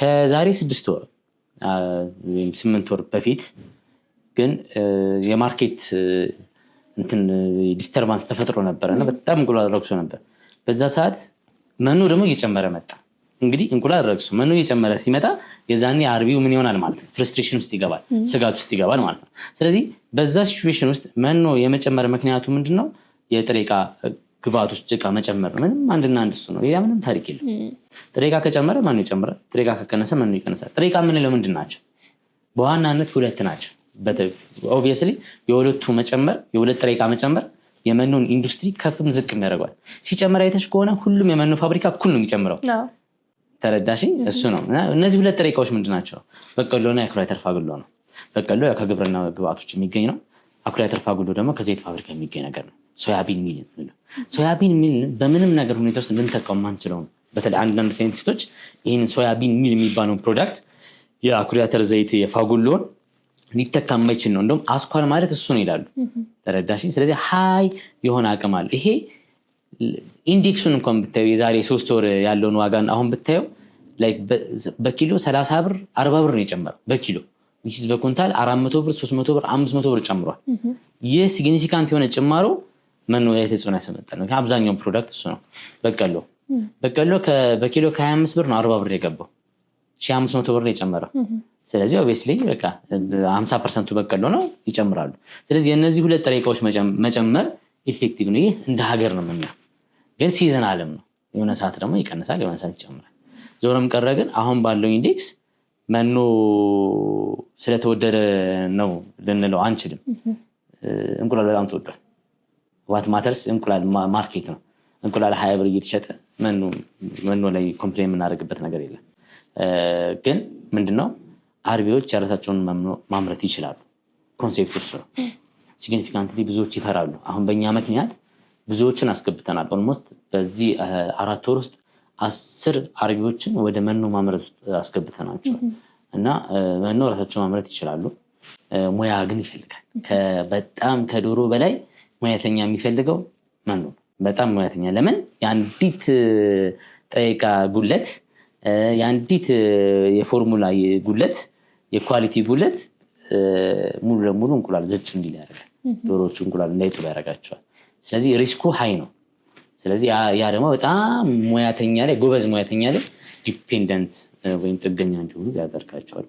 ከዛሬ 6 ወር ወይም 8 ወር በፊት ግን የማርኬት እንትን ዲስተርባንስ ተፈጥሮ ነበርና በጣም እንቁላል ረክሶ ነበር። በዛ ሰዓት መኖ ደግሞ እየጨመረ መጣ። እንግዲህ እንቁላል ረክሶ መኖ እየጨመረ ሲመጣ የዛኔ አርቢው ምን ይሆናል ማለት ነው? ፍረስትሬሽን ውስጥ ይገባል፣ ስጋት ውስጥ ይገባል ማለት ነው። ስለዚህ በዛ ሲቹዌሽን ውስጥ መኖ የመጨመር ምክንያቱ ምንድነው? የጥሬ ዕቃ ግብአቶች ዕቃ መጨመር ነው። ምንም አንድና አንድ እሱ ነው። ሌላ ምንም ታሪክ የለም። ጥሬ ዕቃ ከጨመረ መኖ ይጨምራል፣ ጥሬ ዕቃ ከቀነሰ መኖ ይቀንሳል። ጥሬ ዕቃ የምንለው ምንድን ናቸው? በዋናነት ሁለት ናቸው። ኦብቪየስሊ የሁለቱ መጨመር የሁለት ጥሬ ዕቃ መጨመር የመኖን ኢንዱስትሪ ከፍም ዝቅም ያደርገዋል። ሲጨመር አይተሽ ከሆነ ሁሉም የመኖ ፋብሪካ እኩል ነው የሚጨምረው። ተረዳሽ? እሱ ነው። እነዚህ ሁለት ጥሬ ዕቃዎች ምንድን ናቸው? በቆሎና የአኩሪ አተር ፋጉሎ ነው። በቆሎ ከግብርና ግብአቶች የሚገኝ ነው። አኩሪ አተር ፋጉሎ ደግሞ ከዘይት ፋብሪካ የሚገኝ ነገር ነው። ሶያቢን ሚል ነው። ሶያቢን ሚል በምንም ነገር ሁኔታ ውስጥ ልንተካው ማንችለው ነው። በተለይ አንዳንድ ሳይንቲስቶች ይህንን ሶያቢን ሚል የሚባለውን ፕሮዳክት የአኩሪ አተር ዘይት የፋጉሎን ሊተካ የማይችል ነው። እንደውም አስኳል ማለት እሱ ነው ይላሉ። ተረዳሽ? ስለዚህ ሃይ የሆነ አቅም አለው። ይሄ ኢንዴክሱን እንኳን ብታዩ የዛሬ 3 ወር ያለውን ዋጋን አሁን ብታዩ ላይክ በኪሎ 30 ብር 40 ብር ነው የጨመረው በኪሎ። ዊችስ በኩንታል 400 ብር 300 ብር 500 ብር ጨምሯል። ይህ ሲግኒፊካንት የሆነ ጭማሮ መኖ ላይ ተጽዕኖ ያሰመጣል። አብዛኛው ፕሮዳክት እሱ ነው። በቆሎ በኪሎ ከ25 ብር ነው 40 ብር የገባው። 1500 ብር ነው የጨመረው። ስለዚህ ኦብቪየስሊ በቃ 50% በቆሎ ነው ይጨምራሉ። ስለዚህ የነዚህ ሁለት ጥሬ ዕቃዎች መጨመር ኢፌክቲቭ ነው። ይህ እንደ ሀገር ነው የምናየው። ግን ሲዝናልም ነው። የሆነ ሰዓት ደግሞ ይቀንሳል፣ የሆነ ሰዓት ይጨምራል። ዞረም ቀረ ግን አሁን ባለው ኢንዴክስ መኖ ስለተወደደ ነው ልንለው አንችልም። እንቁላል በጣም ተወዷል። ዋት ማተርስ እንቁላል ማርኬት ነው። እንቁላል 20 ብር እየተሸጠ መኖ ላይ ኮምፕሌን የምናደርግበት ነገር የለም። ግን ምንድነው አርቢዎች የራሳቸውን መኖ ማምረት ይችላሉ። ኮንሴፕቱ እሱ ነው። ሲግኒፊካንትሊ ብዙዎች ይፈራሉ። አሁን በእኛ ምክንያት ብዙዎችን አስገብተናል። ኦልሞስት በዚህ 4 ወር ውስጥ 10 አርቢዎችን ወደ መኖ ማምረት አስገብተናቸው እና መኖ ራሳቸው ማምረት ይችላሉ። ሙያ ግን ይፈልጋል። በጣም ከዶሮ በላይ ሙያተኛ የሚፈልገው መኖ በጣም ሙያተኛ። ለምን? የአንዲት ጥሬ ዕቃ ጉለት፣ የአንዲት የፎርሙላ ጉለት፣ የኳሊቲ ጉለት ሙሉ ለሙሉ እንቁላል ዘጭ እንዲል ያደርጋል። ዶሮዎቹ እንቁላል እንዳይጥሉ ያደርጋቸዋል። ስለዚህ ሪስኩ ሃይ ነው። ስለዚህ ያ ደግሞ በጣም ሙያተኛ ላይ ጎበዝ ሙያተኛ ላይ ዲፔንደንት ወይም ጥገኛ እንዲሆኑ ያደርጋቸዋል።